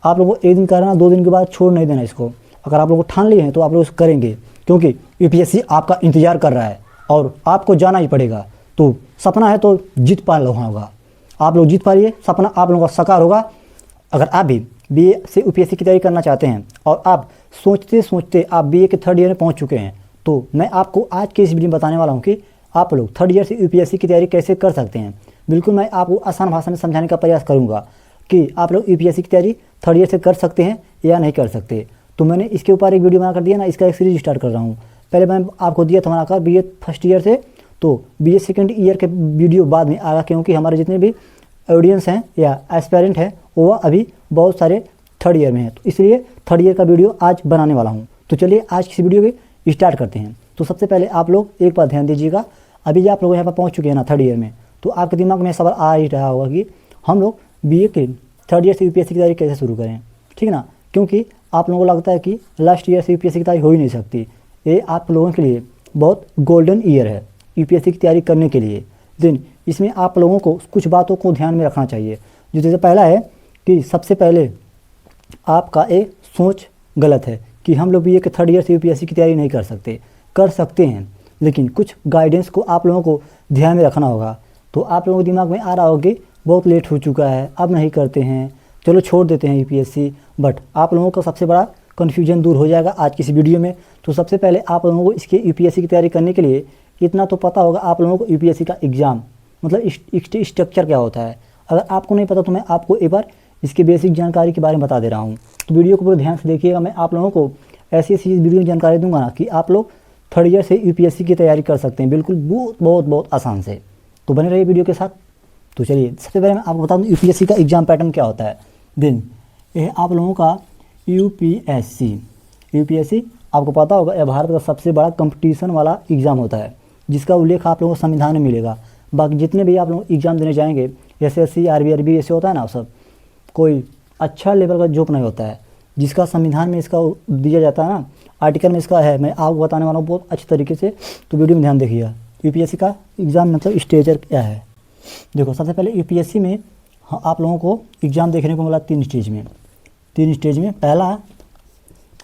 आप लोगों को एक दिन करना, 2 दिन के बाद छोड़ नहीं देना इसको। अगर आप लोग ठान लिए हैं तो आप लोग करेंगे, क्योंकि यूपीएससी आपका इंतजार कर रहा है और आपको जाना ही पड़ेगा। तो सपना है तो जीत पा लो होगा, आप लोग जीत पाइए, सपना आप लोगों का साकार होगा। अगर आप भी बीए से यूपीएससी की तैयारी करना चाहते हैं और आप सोचते सोचते आप बीए के 3rd ईयर में पहुंच चुके हैं, तो मैं आपको आज के इस वीडियो में बताने वाला हूं कि आप लोग 3rd ईयर से यूपीएससी की तैयारी कैसे कर सकते हैं। बिल्कुल मैं आपको आसान भाषा में समझाने का प्रयास करूंगा कि आप लोग यूपीएससी की तैयारी 3rd ईयर से कर सकते हैं या नहीं कर सकते। तो मैंने इसके ऊपर एक वीडियो बना कर दिया ना, इसका एक सीरीज स्टार्ट कर रहा हूँ। पहले मैं आपको दिया था बनाकर बीए 1st ईयर से, तो बीए 2nd ईयर के वीडियो बाद में आएगा, क्योंकि हमारे जितने भी ऑडियंस हैं या एस्पायरेंट हैं वो अभी बहुत सारे 3rd ईयर में हैं, तो इसलिए 3rd ईयर का वीडियो आज बनाने वाला हूँ। तो चलिए आज की वीडियो की स्टार्ट करते हैं। तो सबसे पहले आप लोग एक बात ध्यान दीजिएगा, अभी जो आप लोग यहाँ पर पहुँच चुके हैं ना 3rd ईयर में, तो आपके दिमाग में सवाल आ ही रहा होगा कि हम लोग बीए के 3rd ईयर से यूपीएससी की तैयारी कैसे शुरू करें, ठीक ना। क्योंकि आप लोगों को लगता है कि लास्ट ईयर से यूपीएससी की तैयारी हो ही नहीं सकती। ये आप लोगों के लिए बहुत गोल्डन ईयर है यूपीएससी की तैयारी करने के लिए। दिन इसमें आप लोगों को कुछ बातों को ध्यान में रखना चाहिए। जो जैसे पहला है कि सबसे पहले आपका एक सोच गलत है कि हम लोग बीए के 3rd ईयर से यूपीएससी की तैयारी नहीं कर सकते हैं, लेकिन कुछ गाइडेंस को आप लोगों को ध्यान में रखना होगा। तो आप लोगों के दिमाग में आ रहा होगा कि बहुत लेट हो चुका है, अब नहीं करते हैं, चलो छोड़ देते हैं यूपीएससी। बट आप लोगों का सबसे बड़ा कन्फ्यूजन दूर हो जाएगा आज की इस वीडियो में। तो सबसे पहले आप लोगों को इसके यूपीएससी की तैयारी करने के लिए इतना तो पता होगा आप लोगों को यूपीएससी का एग्ज़ाम मतलब स्ट्रक्चर क्या होता है। अगर आपको नहीं पता तो मैं आपको एक बार इसकी बेसिक जानकारी के बारे में बता दे रहा हूँ। तो वीडियो को पूरे ध्यान से देखिएगा, मैं आप लोगों को ऐसी ऐसी वीडियो में जानकारी दूंगा ना कि आप लोग 3rd ईयर से यूपीएससी की तैयारी कर सकते हैं बिल्कुल बहुत आसान से। तो बने रहिए वीडियो के साथ। तो चलिए सबसे पहले मैं आपको बता दूँ यूपीएससी का एग्ज़ाम पैटर्न क्या होता है। दिन ये आप लोगों का यूपीएससी आपको पता होगा यह भारत का सबसे बड़ा कंपटीशन वाला एग्ज़ाम होता है, जिसका उल्लेख आप लोगों को संविधान में मिलेगा। बाकी जितने भी आप लोग एग्ज़ाम देने जाएंगे, एसएससी आरबी ऐसे होता है ना, सब कोई अच्छा लेवल का जॉब नहीं होता है जिसका संविधान में इसका दिया जाता है ना, आर्टिकल में इसका है। मैं आपको बताने वाला हूँ बहुत अच्छे तरीके से, तो वीडियो में ध्यान देखिएगा। यूपीएससी का एग्ज़ाम मतलब स्टेजर क्या है। देखो सबसे पहले यूपीएससी में आप लोगों को एग्ज़ाम देखने को मिला 3 स्टेज में, पहला,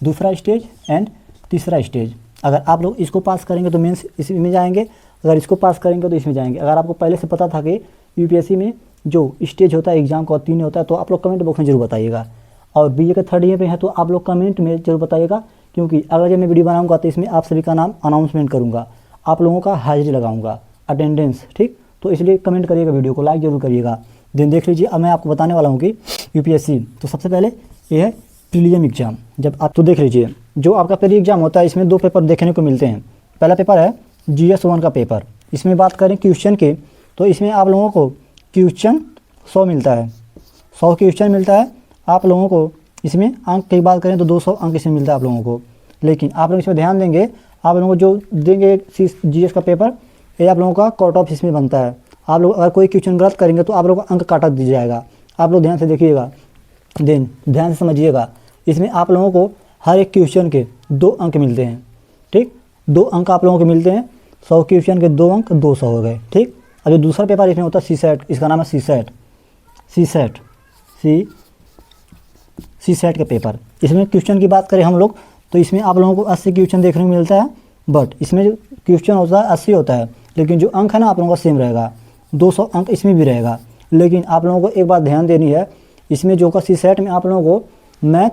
दूसरा स्टेज एंड तीसरा स्टेज। अगर आप लोग इसको पास करेंगे तो मेंस इसमें जाएंगे, अगर इसको पास करेंगे तो इसमें जाएंगे। अगर आपको पहले से पता था कि यूपीएससी में जो स्टेज होता है एग्ज़ाम का 3 होता है, तो आप लोग कमेंट बॉक्स में जरूर बताइएगा। और बीए के 3rd ईयर पे है तो आप लोग कमेंट में जरूर बताइएगा, क्योंकि अगर जब मैं वीडियो बनाऊंगा तो इसमें आप सभी का नाम अनाउंसमेंट करूँगा, आप लोगों का हाजिरी लगाऊंगा, अटेंडेंस, ठीक। तो इसलिए कमेंट करिएगा, वीडियो को लाइक जरूर करिएगा। दिन देख लीजिए, अब मैं आपको बताने वाला हूँ कि यूपीएससी तो सबसे पहले ये है प्रीलिम एग्ज़ाम। जब आप तो देख लीजिए जो आपका प्री एग्ज़ाम होता है, इसमें 2 पेपर देखने को मिलते हैं। पहला पेपर है GS1 का पेपर। इसमें बात करें क्वेश्चन की, तो इसमें आप लोगों को क्वेश्चन 100 मिलता है, 100 क्वेश्चन मिलता है आप लोगों को। इसमें अंक की बात करें तो 200 अंक इसमें मिलता है आप लोगों को। लेकिन आप लोग इसमें ध्यान देंगे, आप लोगों को जो देंगे GS का पेपर, ये आप लोगों का कट ऑफ इसमें बनता है। आप लोग अगर कोई क्वेश्चन गलत करेंगे तो आप लोग का अंक काटा दिया जाएगा। आप लोग ध्यान से देखिएगा, ध्यान से समझिएगा। इसमें आप लोगों को हर एक क्वेश्चन के 2 अंक मिलते हैं, ठीक। 2 अंक आप लोगों को मिलते हैं, 100 क्वेश्चन के 2 अंक 200 हो गए, ठीक। अब जो दूसरा पेपर इसमें होता है CSAT, इसका नाम है CSAT का पेपर। इसमें क्वेश्चन की बात करें हम लोग तो इसमें आप लोगों को 80 क्वेश्चन देखने को मिलता है। बट इसमें जो क्वेश्चन होता है 80 होता है, लेकिन जो अंक है ना आप लोगों का सेम रहेगा, 200 अंक इसमें भी रहेगा। लेकिन आप लोगों को एक बात ध्यान देनी है, इसमें जो का CSAT में आप लोगों को मैथ,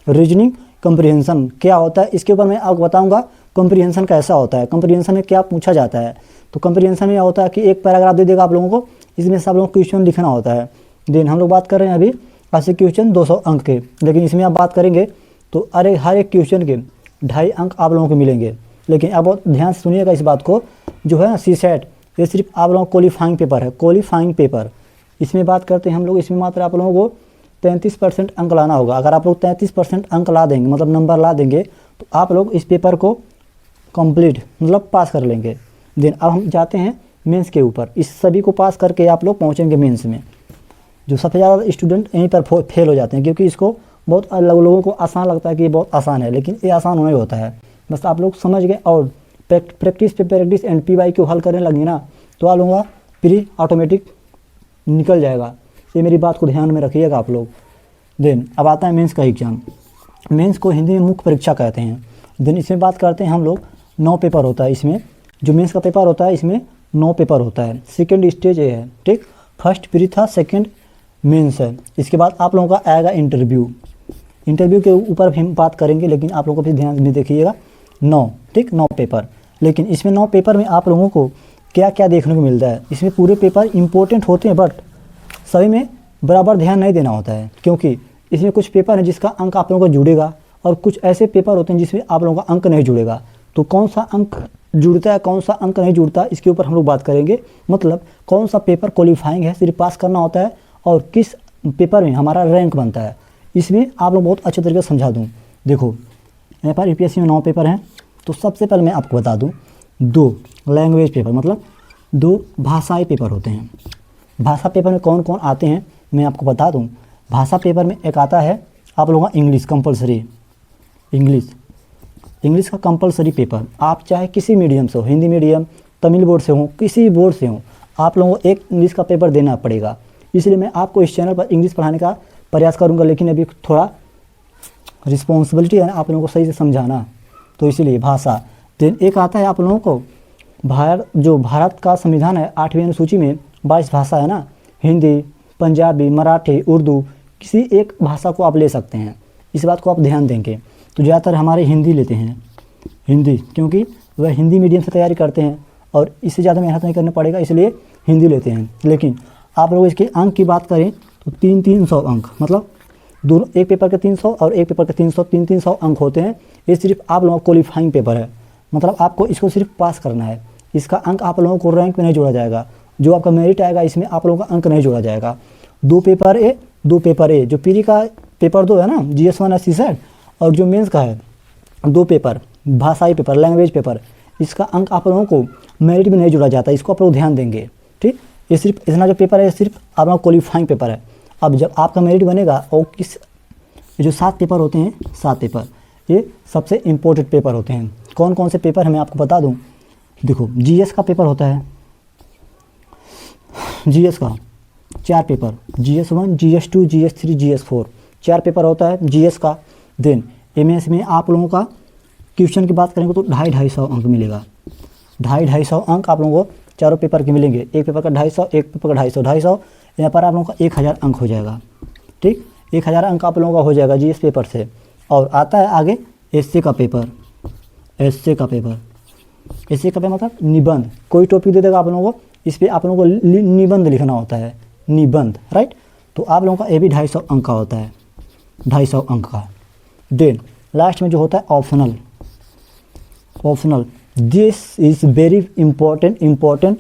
रीजनिंग, कम्प्रीहेंशन क्या होता है, इसके ऊपर मैं आपको बताऊंगा कम्प्रीहेंशन कैसा होता है, कम्प्रीहेंशन में क्या पूछा जाता है। तो कम्प्रीहेंशन में होता है कि एक पैराग्राफ दे देगा आप लोगों को, इसमें से आप लोगों को क्वेश्चन लिखना होता है। देन हम लोग बात कर रहे हैं अभी 80 क्वेश्चन 200 अंक के, लेकिन इसमें आप बात करेंगे तो हर एक क्वेश्चन के 2.5 अंक आप लोगों को मिलेंगे। लेकिन आप बहुत ध्यान से सुनिएगा इस बात को, जो है ना CSAT, ये सिर्फ आप लोगों को क्वालिफाइंग पेपर है, क्वालिफाइंग पेपर। इसमें बात करते हैं हम लोग, इसमें मात्र आप लोगों को 33% अंक लाना होगा। अगर आप लोग 33% अंक ला देंगे, मतलब नंबर ला देंगे, तो आप लोग इस पेपर को कंप्लीट मतलब पास कर लेंगे। देन अब हम जाते हैं मेंस के ऊपर। इस सभी को पास करके आप लोग पहुंचेंगे मेंस में। जो सबसे ज़्यादा स्टूडेंट यहीं पर फेल हो जाते हैं, क्योंकि इसको बहुत अलग लोगों को आसान लगता है कि ये बहुत आसान है, लेकिन ये आसान नहीं होता है। बस आप लोग समझ गए और प्रैक्टिस पे प्रैक्टिस एंड PY को हल करने लगे ना, तो आप लोगों का प्री ऑटोमेटिक निकल जाएगा। ये मेरी बात को ध्यान में रखिएगा आप लोग। देन अब आता है मेंस का एग्ज़ाम। मेंस को हिंदी में मुख्य परीक्षा कहते हैं। देन इसमें बात करते हैं हम लोग, 9 पेपर होता है इसमें। जो मेंस का पेपर होता है इसमें 9 पेपर होता है। सेकंड स्टेज ये है, ठीक। फर्स्ट प्री था, सेकंड मेंस है। इसके बाद आप लोगों का आएगा इंटरव्यू। इंटरव्यू के ऊपर भी हम बात करेंगे, लेकिन आप लोगों को भी ध्यान में देखिएगा 9, ठीक, 9 पेपर। लेकिन इसमें 9 पेपर में आप लोगों को क्या क्या देखने को मिलता है। इसमें पूरे पेपर इंपॉर्टेंट होते हैं, बट सभी में बराबर ध्यान नहीं देना होता है, क्योंकि इसमें कुछ पेपर है जिसका अंक आप लोगों को जुड़ेगा और कुछ ऐसे पेपर होते हैं जिसमें आप लोगों का अंक नहीं जुड़ेगा। तो कौन सा अंक जुड़ता है, कौन सा अंक नहीं जुड़ता, इसके ऊपर हम लोग बात करेंगे। मतलब कौन सा पेपर क्वालिफाइंग है, सिर्फ पास करना होता है, और किस पेपर में हमारा रैंक बनता है, इसमें आप लोग बहुत अच्छे तरीके से समझा दूँ। देखो यहाँ पर यूपीएससी में 9 पेपर हैं। तो सबसे पहले मैं आपको बता दूँ, 2 लैंग्वेज पेपर, मतलब 2 भाषाई पेपर होते हैं। भाषा पेपर में कौन कौन आते हैं मैं आपको बता दूं। भाषा पेपर में एक आता है आप लोगों का इंग्लिश कंपलसरी। इंग्लिश का कंपलसरी पेपर, आप चाहे किसी मीडियम से हो, हिंदी मीडियम, तमिल बोर्ड से हो, किसी बोर्ड से हो, आप लोगों को एक इंग्लिश का पेपर देना पड़ेगा। इसलिए मैं आपको इस चैनल पर इंग्लिश पढ़ाने का प्रयास करूँगा, लेकिन अभी थोड़ा रिस्पॉन्सिबिलिटी है आप लोगों को सही से समझाना, तो इसीलिए भाषा। देन एक आता है आप लोगों को भारत का संविधान है 8वीं अनुसूची में 22 भाषा है ना, हिंदी, पंजाबी, मराठी, उर्दू, किसी एक भाषा को आप ले सकते हैं। इस बात को आप ध्यान देंगे। तो ज़्यादातर हमारे हिंदी लेते हैं, हिंदी, क्योंकि वह हिंदी मीडियम से तैयारी करते हैं और इससे ज़्यादा मेहनत नहीं करना पड़ेगा, इसलिए हिंदी लेते हैं। लेकिन आप लोग इसके अंक की बात करें तो 300 अंक, मतलब दोनों, एक पेपर के 300 और एक पेपर के 300 अंक होते हैं। ये सिर्फ आप लोगों का क्वालिफाइंग पेपर है, मतलब आपको इसको सिर्फ पास करना है। इसका अंक आप लोगों को रैंक में नहीं जोड़ा जाएगा। जो आपका मेरिट आएगा इसमें आप लोगों का अंक नहीं जोड़ा जाएगा। 2 पेपर ए, जो पीरी का पेपर 2 है ना, GS1 SC सेट, और जो मेंस का है 2 पेपर भाषाई पेपर, लैंग्वेज पेपर, इसका अंक आप लोगों को मेरिट में नहीं जोड़ा जाता। इसको आप लोग ध्यान देंगे, ठीक। ये सिर्फ इतना जो पेपर है सिर्फ आप लोगों का क्वालिफाइंग पेपर है। अब जब आपका मेरिट बनेगा और ये जो 7 पेपर होते हैं, 7 पेपर, ये सबसे इम्पोर्टेंट पेपर होते हैं। कौन कौन से पेपर है मैं आपको बता दूं। देखो GS का पेपर होता है, GS का 4 paper, GS1, GS2, GS3, GS4, 4 paper होता है GS का। देन MS में आप लोगों का क्वेश्चन की बात करेंगे तो 250 अंक मिलेगा। 250 अंक आप लोगों को चारों पेपर के मिलेंगे। एक पेपर का 250, एक पेपर का 250, यहाँ पर आप लोगों का 1000 अंक हो जाएगा, ठीक। 1000 अंक आप लोगों का हो जाएगा GS पेपर से। और आता है आगे SC का पेपर, SC का पेपर मतलब निबंध। कोई टॉपिक दे देगा आप लोगों को, इस पर आप लोगों को निबंध लिखना होता है, निबंध, राइट। तो आप लोगों का ये भी 250 अंक का होता है, 250 अंक का। देन लास्ट में जो होता है optional, this is very important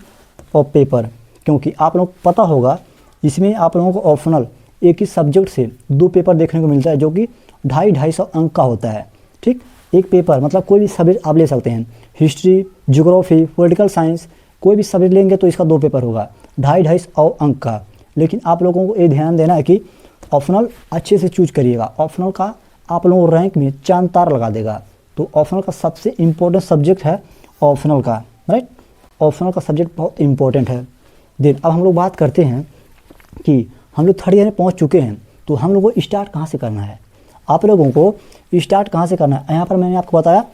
of paper, क्योंकि आप लोगों को पता होगा इसमें आप लोगों को ऑप्शनल एक ही सब्जेक्ट से 2 पेपर देखने को मिलता है, जो कि 250 अंक का होता है, ठीक। एक पेपर मतलब कोई भी सब्जेक्ट आप ले सकते हैं, हिस्ट्री, ज्योग्राफी, पॉलिटिकल साइंस, कोई भी सब्जेक्ट लेंगे तो इसका 2 पेपर होगा 250 अंक का। लेकिन आप लोगों को ये ध्यान देना है कि ऑप्शनल अच्छे से चूज करिएगा। ऑप्शनल का आप लोगों को रैंक में चांद तार लगा देगा। तो ऑप्शनल का सबसे इम्पोर्टेंट सब्जेक्ट है ऑप्शनल का, राइट। ऑप्शनल का सब्जेक्ट बहुत इंपॉर्टेंट है। देन अब हम लोग बात करते हैं कि हम लोग 3rd ईयर में पहुँच चुके हैं, तो हम लोग को स्टार्ट कहाँ से करना है, आप लोगों को स्टार्ट कहाँ से करना है। यहाँ पर मैंने आपको बताया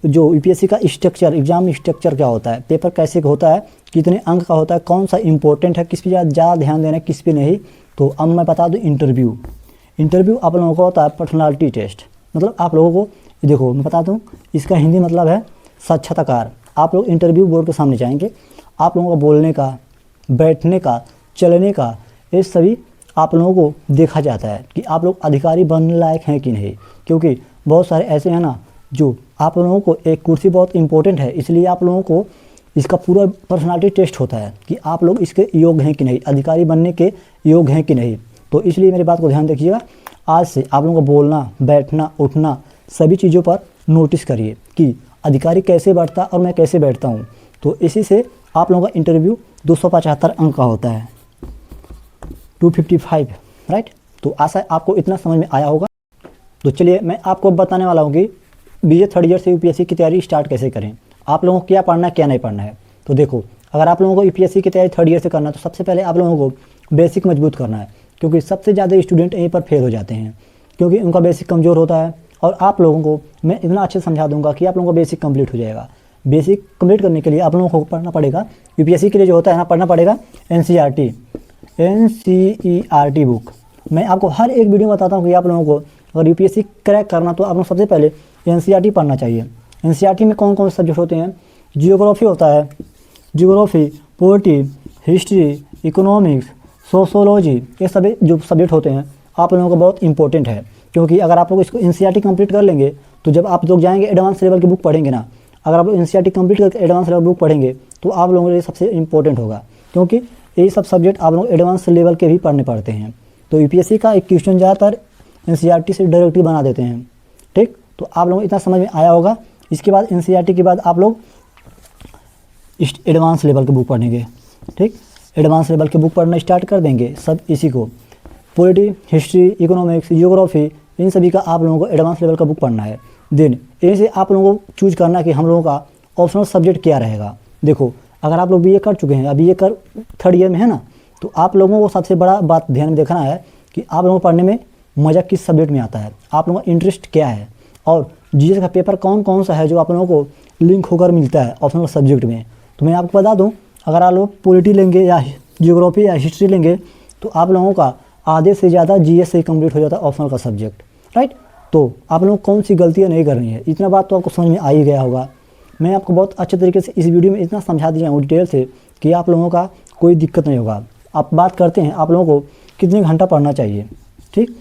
जो यूपीएससी का स्ट्रक्चर, एग्जाम स्ट्रक्चर क्या होता है, पेपर कैसे होता है, कितने अंक का होता है, कौन सा इंपॉर्टेंट है, किस पे ज़्यादा ध्यान देना है, किस पे नहीं। तो अब मैं बता दूँ इंटरव्यू आप लोगों को होता है पर्सनालिटी टेस्ट। मतलब आप लोगों को देखो मैं बता दूँ, इसका हिंदी मतलब है साक्षात्कार। आप लोग इंटरव्यू बोर्ड के सामने जाएंगे, आप लोगों का बोलने का, बैठने का, चलने का, ये सभी आप लोगों को देखा जाता है कि आप लोग अधिकारी बनने लायक हैं कि नहीं। क्योंकि बहुत सारे ऐसे हैं ना जो आप लोगों को, एक कुर्सी बहुत इंपॉर्टेंट है, इसलिए आप लोगों को इसका पूरा पर्सनालिटी टेस्ट होता है कि आप लोग इसके योग्य हैं कि नहीं, अधिकारी बनने के योग्य हैं कि नहीं। तो इसलिए मेरी बात को ध्यान रखिएगा। आज से आप लोगों को बोलना, बैठना, उठना, सभी चीज़ों पर नोटिस करिए कि अधिकारी कैसे बैठता और मैं कैसे बैठता हूँ। तो इसी से आप लोगों का इंटरव्यू 275 अंक का होता है, 255, राइट। तो आशा है आपको इतना समझ में आया होगा। तो चलिए मैं आपको बताने वाला हूँ कि BA 3rd ईयर से यूपीएससी की तैयारी स्टार्ट कैसे करें, आप लोगों को क्या पढ़ना है क्या नहीं पढ़ना है। तो देखो, अगर आप लोगों को यूपीएससी की तैयारी 3rd ईयर से करना है तो सबसे पहले आप लोगों को बेसिक मजबूत करना है। क्योंकि सबसे ज़्यादा स्टूडेंट यहीं पर फेल हो जाते हैं, क्योंकि उनका बेसिक कमज़ोर होता है। और आप लोगों को मैं इतना अच्छे से समझा दूंगा कि आप लोगों का बेसिक कंप्लीट हो जाएगा। बेसिक कंप्लीट करने के लिए आप लोगों को पढ़ना पड़ेगा, यूपीएससी के लिए जो होता है ना, पढ़ना पड़ेगा एनसीईआरटी बुक। मैं आपको हर एक वीडियो में बताता हूँ कि आप लोगों को अगर यूपीएससी क्रैक करना तो आप लोग सबसे पहले एनसीईआरटी पढ़ना चाहिए। एनसीईआरटी में कौन कौन से सब्जेक्ट होते हैं? जियोग्राफी होता है, geography, polity, history, economics, sociology, ये सभी जो सब्जेक्ट होते हैं आप लोगों को बहुत इंपॉर्टेंट है। क्योंकि अगर आप लोग इसको एनसीईआरटी कंप्लीट कर लेंगे तो जब आप लोग जाएंगे एडवांस लेवल की बुक पढ़ेंगे ना, अगर आप लोग एनसीईआरटी कंप्लीट करके एडवांस लेवल बुक पढ़ेंगे तो आप लोगों के लिए सबसे इंपॉर्टेंट होगा, क्योंकि ये सब सब्जेक्ट आप लोग एडवांस लेवल के भी पढ़ने पड़ते हैं। तो यूपीएससी का एक क्वेश्चन ज़्यादातर एनसीईआरटी से डायरेक्टली बना देते हैं। ठीक, तो आप लोगों को इतना समझ में आया होगा। इसके बाद एनसीईआरटी के बाद आप लोग एडवांस लेवल की बुक पढ़ेंगे। ठीक, एडवांस लेवल की बुक पढ़ना स्टार्ट कर देंगे सब इसी को, पॉलिटी, हिस्ट्री, इकोनॉमिक्स, जियोग्राफी, इन सभी का आप लोगों को एडवांस लेवल का बुक पढ़ना है। देन ऐसे आप लोगों को चूज करना कि हम लोगों का ऑप्शनल सब्जेक्ट क्या रहेगा। देखो, अगर आप लोग बीए कर चुके हैं, अभी ये कर थर्ड ईयर में है ना, तो आप लोगों को सबसे बड़ा बात ध्यान में देखना है कि आप लोगों को पढ़ने में मज़ा किस सब्जेक्ट में आता है, आप लोगों का इंटरेस्ट क्या है, और जीएस का पेपर कौन कौन सा है जो आप लोगों को लिंक होकर मिलता है ऑप्शनल सब्जेक्ट में। तो मैं आपको बता दूं, अगर आप लोग पॉलिटी लेंगे या जियोग्राफी या हिस्ट्री लेंगे तो आप लोगों का आधे से ज़्यादा जीएस से कंप्लीट हो जाता है ऑप्शनल का सब्जेक्ट। राइट, तो आप लोग कौन सी गलतियाँ नहीं करनी है, इतना बात तो आपको समझ में आ ही गया होगा। मैं आपको बहुत अच्छे तरीके से इस वीडियो में इतना समझा दिया हूँ डिटेल से कि आप लोगों का कोई दिक्कत नहीं होगा। आप बात करते हैं आप लोगों को कितने घंटा पढ़ना चाहिए, ठीक,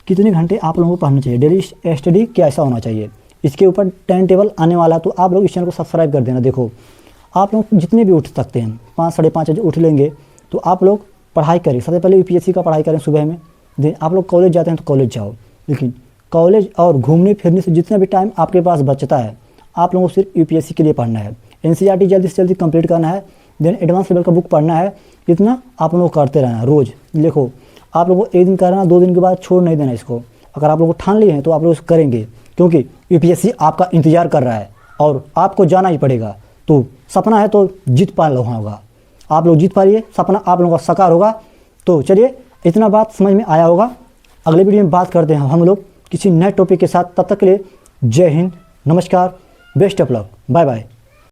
कितने घंटे आप लोगों को पढ़ना चाहिए, डेली स्टडी कैसा होना चाहिए, इसके ऊपर टाइम टेबल आने वाला। तो आप लोग इस चैनल को सब्सक्राइब कर देना। देखो, आप लोग जितने भी उठ सकते हैं 5 साढ़े 5 बजे उठ लेंगे तो आप लोग पढ़ाई करें। सबसे पहले यूपीएससी का पढ़ाई करें सुबह में। देन आप लोग कॉलेज जाते हैं तो कॉलेज जाओ, लेकिन कॉलेज और घूमने फिरने से जितना भी टाइम आपके पास बचता है आप लोगों को सिर्फ यूपीएससी के लिए पढ़ना है। एनसीईआरटी जल्दी से जल्दी कंप्लीट करना है। देन एडवांस लेवल का बुक पढ़ना है। इतना आप लोगों को करते रहना रोज़। देखो, आप लोगों को एक दिन करना, 2 दिन के बाद छोड़ नहीं देना इसको। अगर आप लोग ठान लिए हैं तो आप लोग करेंगे, क्योंकि यूपीएससी आपका इंतजार कर रहा है और आपको जाना ही पड़ेगा। तो सपना है तो जीत पा लो होगा, आप लोग जीत पाइए, सपना आप लोगों का साकार होगा। तो चलिए, इतना बात समझ में आया होगा। अगले वीडियो में बात करते हैं हम लोग किसी नए टॉपिक के साथ। तब तक के लिए जय हिंद, नमस्कार, best of luck, bye bye.